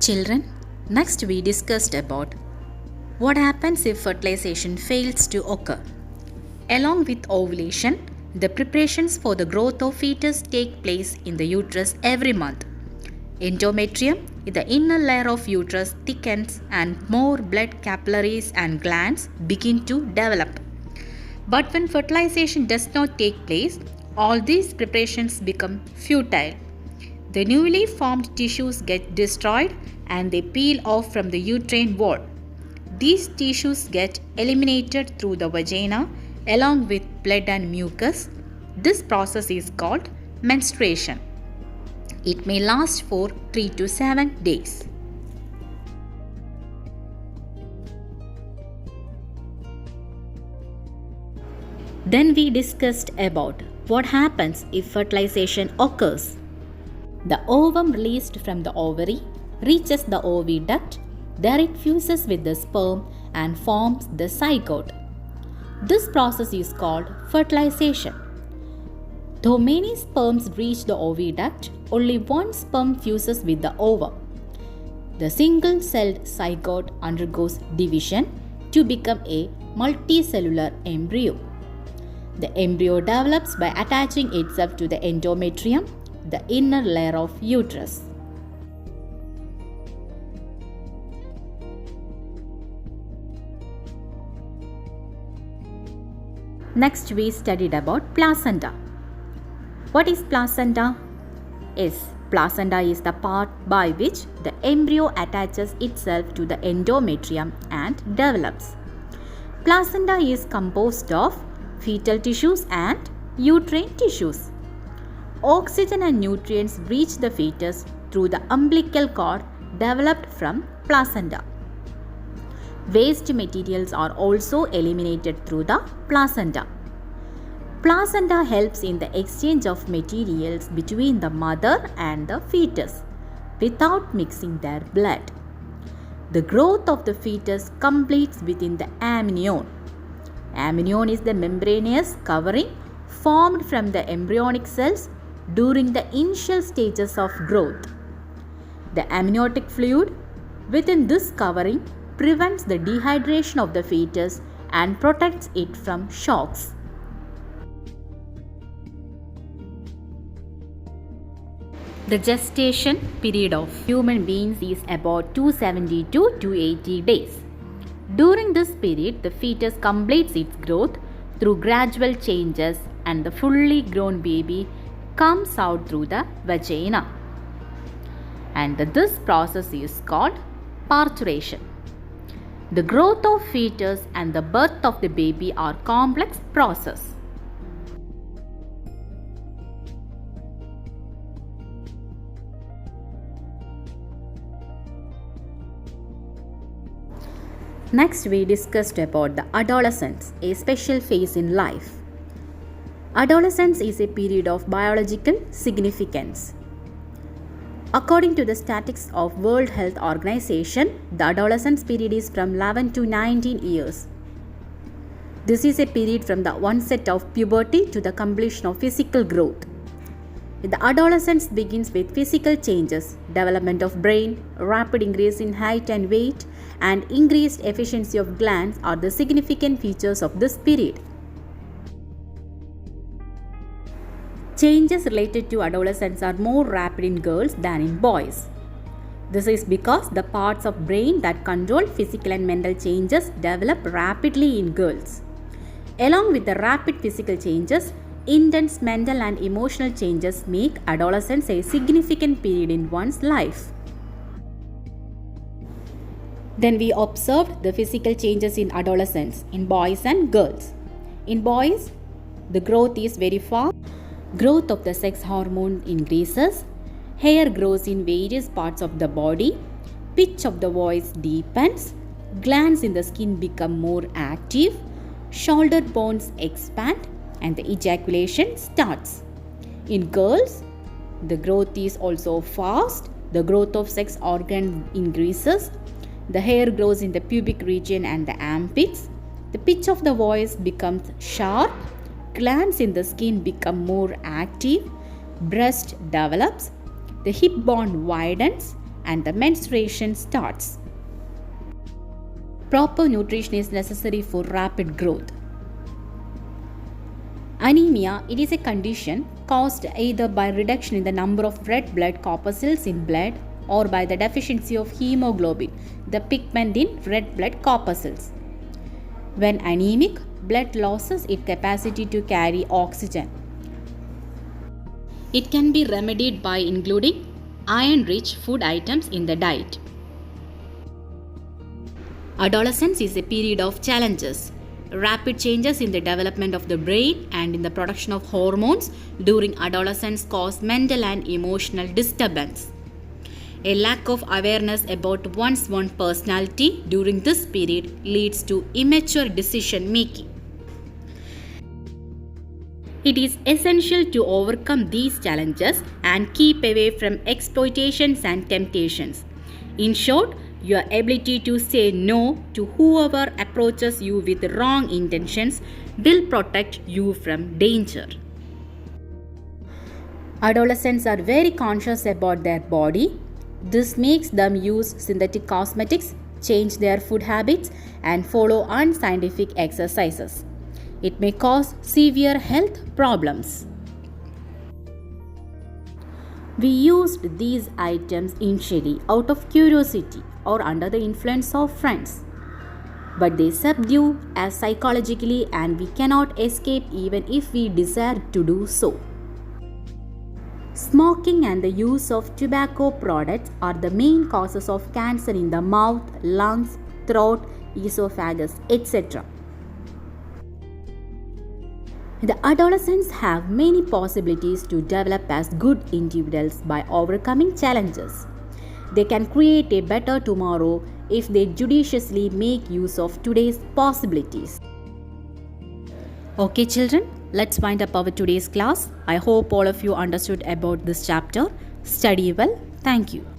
Children, next we discussed about what happens if fertilization fails to occur. Along with ovulation, the preparations for the growth of fetus take place in the uterus every month. Endometrium, the inner layer of uterus, thickens and more blood capillaries and glands begin to develop. But when fertilization does not take place, all these preparations become futile. The newly formed tissues get destroyed and they peel off from the uterine wall. These tissues get eliminated through the vagina along with blood and mucus. This process is called menstruation. It may last for 3 to 7 days. Then we discussed about what happens if fertilization occurs. The ovum released from the ovary reaches the oviduct. There it fuses with the sperm and forms the zygote. This process is called fertilization. Though many sperms reach the oviduct, only one sperm fuses with the ovum. The single-celled zygote undergoes division to become a multicellular embryo. The embryo develops by attaching itself to the endometrium, the inner layer of uterus. Next we studied about placenta. What is placenta? Placenta is the part by which the embryo attaches itself to the endometrium and develops. Placenta is composed of fetal tissues and uterine tissues. Oxygen and nutrients reach the fetus through the umbilical cord developed from placenta. Waste materials are also eliminated through the placenta. Placenta helps in the exchange of materials between the mother and the fetus without mixing their blood. The growth of the fetus completes within the amnion. Amnion is the membranous covering formed from the embryonic cells during the initial stages of growth. The amniotic fluid within this covering prevents the dehydration of the fetus and protects it from shocks. The gestation period of human beings is about 270 to 280 days. During this period, the fetus completes its growth through gradual changes and the fully grown baby comes out through the vagina. And this process is called parturition. The growth of fetus and the birth of the baby are complex process. Next we discussed about the adolescence, a special phase in life. Adolescence is a period of biological significance. According to the statistics of World Health Organization, the adolescence period is from 11 to 19 years. This is a period from the onset of puberty to the completion of physical growth. The adolescence begins with physical changes, development of brain, rapid increase in height and weight, and increased efficiency of glands are the significant features of this period. Changes related to adolescence are more rapid in girls than in boys. This is because the parts of brain that control physical and mental changes develop rapidly in girls. Along with the rapid physical changes, intense mental and emotional changes make adolescence a significant period in one's life. Then we observed the physical changes in adolescence in boys and girls. In boys, the growth is very fast. Growth of the sex hormone increases. Hair grows in various parts of the body. Pitch of the voice deepens. Glands in the skin become more active. Shoulder bones expand and the ejaculation starts. In girls, the growth is also fast. The growth of sex organ increases. The hair grows in the pubic region and the armpits. The pitch of the voice becomes sharp. Glands in the skin become more active. Breast develops. The hip bone widens and the menstruation starts. Proper nutrition is necessary for rapid growth. Anemia, it is a condition caused either by reduction in the number of red blood corpuscles in blood or by the deficiency of hemoglobin, the pigment in red blood corpuscles. When anemic, blood loses its capacity to carry oxygen. It can be remedied by including iron-rich food items in the diet. Adolescence is a period of challenges. Rapid changes in the development of the brain and in the production of hormones during adolescence cause mental and emotional disturbance. A lack of awareness about one's own personality during this period leads to immature decision making. It is essential to overcome these challenges and keep away from exploitations and temptations. In short, your ability to say no to whoever approaches you with wrong intentions will protect you from danger. Adolescents are very conscious about their body. This makes them use synthetic cosmetics, change their food habits, and follow unscientific exercises. It may cause severe health problems. We used these items initially out of curiosity or under the influence of friends. But they subdue us psychologically and we cannot escape even if we desire to do so. Smoking and the use of tobacco products are the main causes of cancer in the mouth, lungs, throat, esophagus, etc. The adolescents have many possibilities to develop as good individuals by overcoming challenges. They can create a better tomorrow if they judiciously make use of today's possibilities. Okay children, let's wind up our today's class. I hope all of you understood about this chapter. Study well. Thank you.